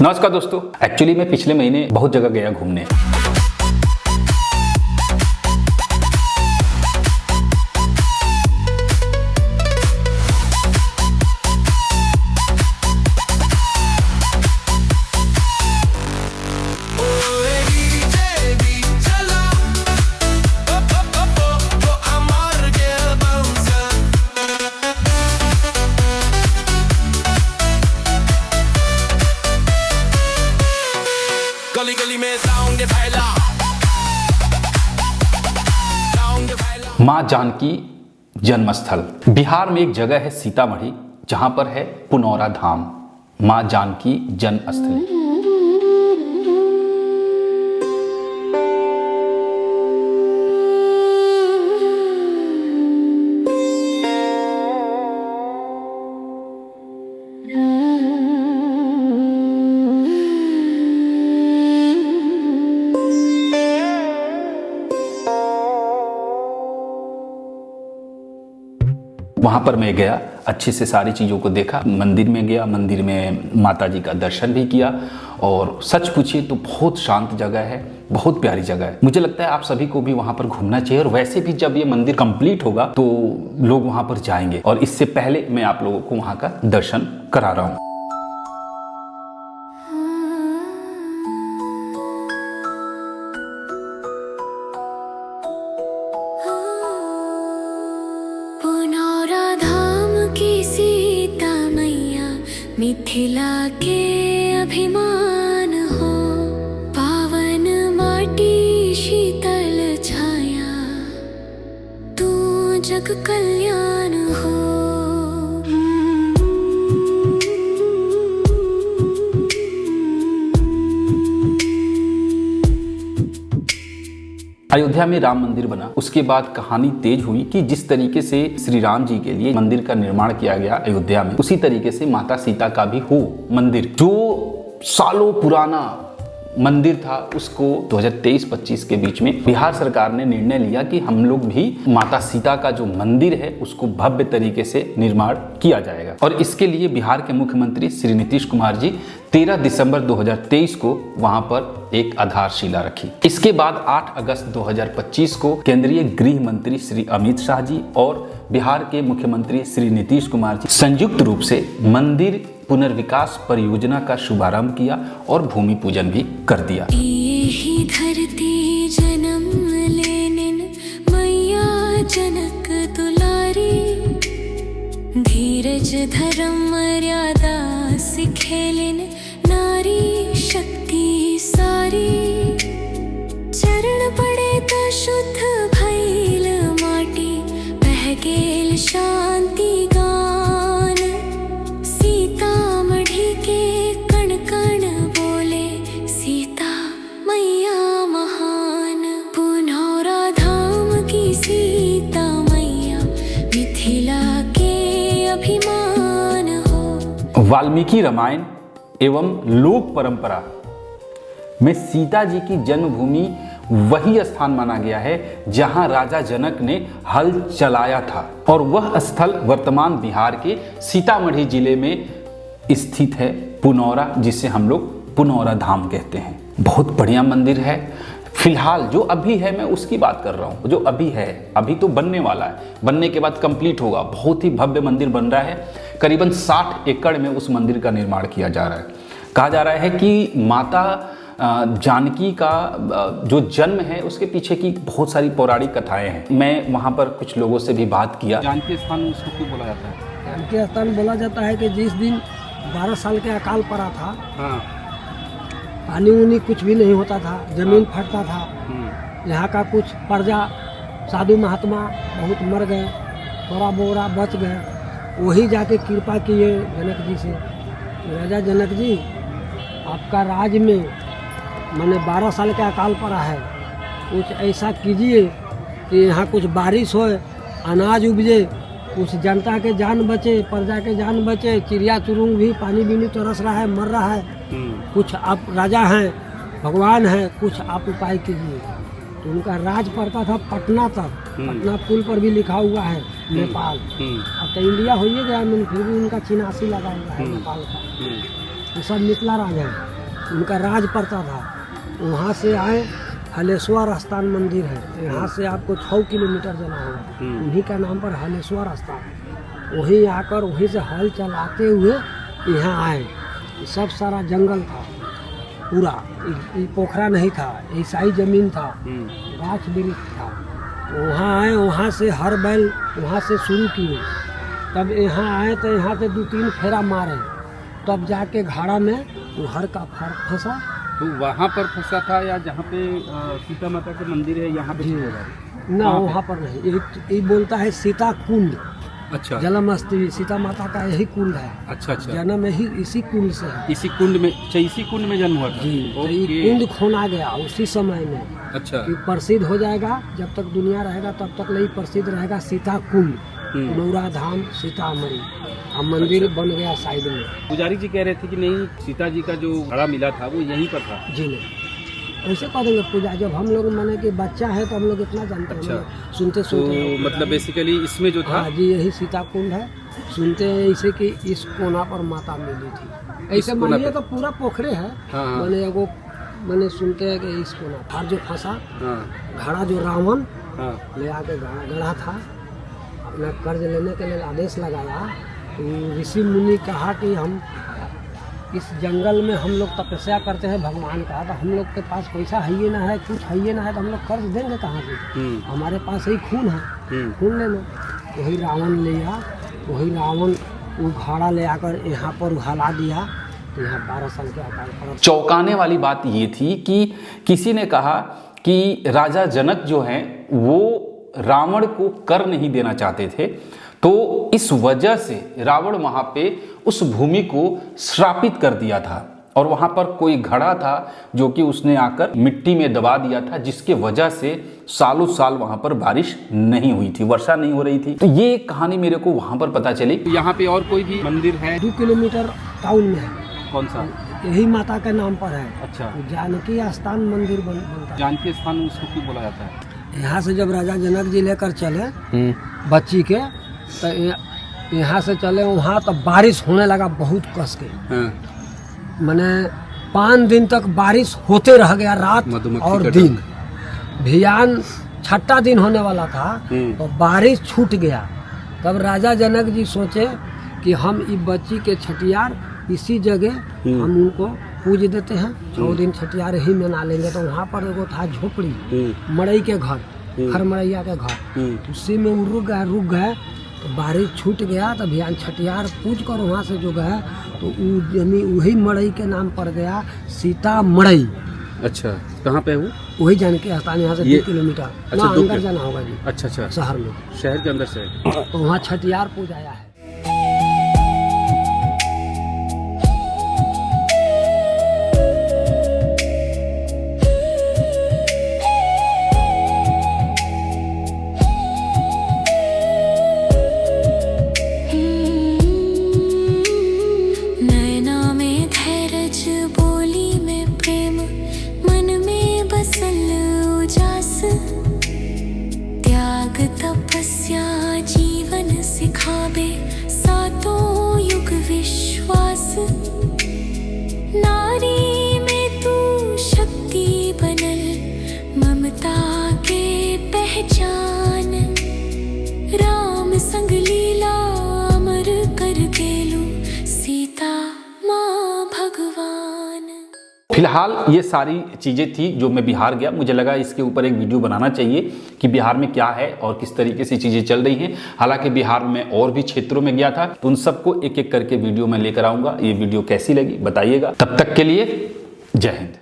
नमस्कार दोस्तों, एक्चुअली मैं पिछले महीने बहुत जगह गया घूमने। माँ जानकी जन्मस्थल बिहार में एक जगह है सीतामढ़ी, जहां पर है पुनौरा धाम, माँ जानकी जन्मस्थली। वहाँ पर मैं गया, अच्छे से सारी चीज़ों को देखा, मंदिर में गया, मंदिर में माता जी का दर्शन भी किया और सच पूछिए तो बहुत शांत जगह है, बहुत प्यारी जगह है। मुझे लगता है आप सभी को भी वहाँ पर घूमना चाहिए और वैसे भी जब ये मंदिर कंप्लीट होगा तो लोग वहाँ पर जाएंगे और इससे पहले मैं आप लोगों को वहाँ का दर्शन करा रहा हूँ। मिथिला के अभिमान हो, पावन माटी शीतल छाया, तू जग कल्याण हो। अयोध्या में राम मंदिर बना, उसके बाद कहानी तेज हुई कि जिस तरीके से श्री राम जी के लिए मंदिर का निर्माण किया गया अयोध्या में, उसी तरीके से माता सीता का भी हो मंदिर, जो सालों पुराना मंदिर था, उसको 2023-25 के बीच में बिहार सरकार ने निर्णय लिया कि हम लोग भी माता सीता का जो मंदिर है उसको भव्य तरीके से निर्माण किया जाएगा। और इसके लिए बिहार के मुख्यमंत्री श्री नीतीश कुमार जी 13 दिसंबर 2023 को वहां पर एक आधारशिला रखी। इसके बाद 8 अगस्त 2025 को केंद्रीय गृह मंत्री श्री अमित शाह जी और बिहार के मुख्यमंत्री श्री नीतीश कुमार जी संयुक्त रूप से मंदिर पुनर्विकास परियोजना का शुभारंभ किया और भूमि पूजन भी कर दिया। यही धरती जन्म लेनिन मैया जनक दुलारी, धीरज धर्म मर्यादा सिखेलिन नारी शक्ति सारी, चरण पड़े तो शुद्ध भइल माटी, बह गेल शांति गान, सीतामढ़ी के कण कण बोले सीता मैया महान, पुनौरा धाम की सीता मैया मिथिला के अभिमान हो। वाल्मीकि रामायण एवं लोक परंपरा में सीता जी की जन्मभूमि वही स्थान माना गया है जहां राजा जनक ने हल चलाया था और वह स्थल वर्तमान बिहार के सीतामढ़ी जिले में स्थित है पुनौरा, जिसे हम लोग पुनौरा धाम कहते हैं। बहुत बढ़िया मंदिर है। फिलहाल जो अभी है मैं उसकी बात कर रहा हूँ, जो अभी है, अभी तो बनने वाला है, बनने के बाद कंप्लीट होगा। बहुत ही भव्य मंदिर बन रहा है। करीबन 60 एकड़ में उस मंदिर का निर्माण किया जा रहा है। कहा जा रहा है कि माता जानकी का जो जन्म है उसके पीछे की बहुत सारी पौराणिक कथाएं हैं। मैं वहाँ पर कुछ लोगों से भी बात किया। जानकी स्थान उसको क्यों बोला जाता है? जानकी स्थान बोला जाता है कि जिस दिन 12 साल के अकाल पड़ा था, हाँ। पानी उनी कुछ भी नहीं होता था, जमीन फटता था, यहाँ का कुछ प्रजा साधु महात्मा बहुत मर गए, थोड़ा बोरा बच गए, वही जाके कृपा किए जनक जी से, राजा जनक जी आपका राज में मैंने 12 साल का अकाल पड़ा है, कुछ ऐसा कीजिए कि यहाँ कुछ बारिश हो, अनाज उपजे, कुछ जनता के जान बचे, प्रजा के जान बचे, चिड़िया चुरुंग भी पानी भी नहीं तरस रहा है, मर रहा है, कुछ आप राजा हैं, भगवान हैं, कुछ आप उपाय कीजिए। तो उनका राज पड़ता था पटना तक, पटना पुल पर भी लिखा हुआ है नेपाल। अब तो इंडिया हो ही गया, फिर भी उनका चिन्हासी लगा हुआ है नेपाल का। ये सब मिथिला राज है, उनका राज पड़ता था। वहाँ से आए, हलेश्वर स्थान मंदिर है, यहाँ से आपको 6 किलोमीटर जाना होगा, उन्हीं का नाम पर हलेश्वर स्थान। वहीं आकर वहीं से हल चलाते हुए यहाँ आए। सब सारा जंगल था पूरा, ये पोखरा नहीं था, ईसाई जमीन था, गाछ वृक्ष था। वहाँ आए, वहाँ से हर बैल वहाँ से शुरू किए। तब यहाँ आए तो यहाँ से 2-3 फेरा मारे, तब जाके घाड़ा में वो हर का फंसा। तो वहाँ पर फंसा था या जहाँ पे सीता माता का मंदिर है यहाँ पे? ना वहाँ पर नहीं, ये बोलता है सीता कुंड। अच्छा, जन्म स्थली सीता माता का यही कुंड है। अच्छा अच्छा, जन्म ही इसी कुंड से है। इसी कुंड में, अच्छा इसी कुंड में जन्म हुआ था। जी, तो ये कुंड खोना गया उसी समय में। अच्छा, कि प्रसिद्ध हो जाएगा, जब तक दुनिया रहेगा तब तक नहीं प्रसिद्ध रहेगा सीता कुंड, नौरा धाम सीतामढ़ी। अब मंदिर बन गया साइड में। पुजारी जी कह रहे थे कि नहीं, सीता जी का जो घड़ा मिला था वो यहीं पर था। जी नहीं, ऐसे कह देंगे पूजा, जब हम लोग माने कि बच्चा है तो हम लोग इतना जानते हैं। अच्छा, सुनते तो सुनते मतलब बेसिकली इसमें जो था, हाँ जी, यही सीता कुंड है। सुनते हैं ऐसे कि इस कोना पर माता मिली थी। ऐसे कोना मानिए पे? तो पूरा पोखरे है। हाँ, हाँ। मैंने एगो मैंने सुनते हैं कि इस कोना और जो फंसा हाँ घड़ा, जो रावण हाँ, ले आके गढ़ा था, अपना कर्ज लेने के लिए आदेश लगाया। तो ऋषि मुनि कहा कि हम इस जंगल में हम लोग तपस्या करते हैं भगवान का, तो हम लोग के पास पैसा है ही ना है, कुछ है ही ना है, तो हम लोग कर्ज देंगे कहाँ से? हमारे पास ही खून है, खून ले लो। वही रावण लिया, वही रावण वो घड़ा ले आकर यहाँ पर हला दिया। तो यहाँ 12 साल के अकाल पर। चौंकाने वाली बात ये थी कि किसी ने कहा कि राजा जनक जो हैं वो रावण को कर नहीं देना चाहते थे, तो इस वजह से रावण वहां पे उस भूमि को श्रापित कर दिया था और वहां पर कोई घड़ा था जो कि उसने आकर मिट्टी में दबा दिया था, जिसके वजह से सालों साल वहां पर बारिश नहीं हुई थी, वर्षा नहीं हो रही थी। तो ये कहानी मेरे को वहां पर पता चली। तो यहाँ पे और कोई भी मंदिर है? 2 किलोमीटर टाउन में है। कौन सा? यही माता के नाम पर है। अच्छा, जानकी स्थान मंदिर बनता है। जानकी स्थान उसको क्यों बोला जाता है? यहाँ से जब राजा जनक जी लेकर चले बच्ची के, तो यहाँ से चले वहाँ, तो बारिश होने लगा बहुत कस के। मैंने 5 दिन तक बारिश होते रह गया, रात और दिन। भियान 6ठा दिन होने वाला था तो बारिश छूट गया। तब राजा जनक जी सोचे कि हम इस बच्ची के छठियार इसी जगह हम उनको पूज देते हैं, 6 दिन छठियार ही मना लेंगे। तो वहाँ पर एगो था झोपड़ी, मड़ई के घर, हर मड़ैया के घर, उसी में वो रुक गए। तो बारिश छूट गया, तो भियान छठियार पूज कर वहाँ से जो गए, तो वही मड़ई के नाम पड़ गया सीता मड़ई। अच्छा, कहाँ पे है वो? वही जानकी स्थान, यहाँ से 2 किलोमीटर। अच्छा, वहाँ अंदर जाना होगा जी। अच्छा अच्छा, शहर में, शहर के अंदर से। तो वहाँ छठियार पूजाया है। तपस्या जीवन सिखावे, सातों युग विश्वास। नारी में तू शक्ति बनल, ममता के पहचान। राम संग लीला अमर कर गेलू, सीता माँ भगवान। फिलहाल ये सारी चीज़ें थी जो मैं बिहार गया, मुझे लगा इसके ऊपर एक वीडियो बनाना चाहिए कि बिहार में क्या है और किस तरीके से चीज़ें चल रही हैं। हालांकि बिहार में और भी क्षेत्रों में गया था, तो उन सबको एक एक करके वीडियो में लेकर आऊँगा। ये वीडियो कैसी लगी बताइएगा। तब तक के लिए जय हिंद।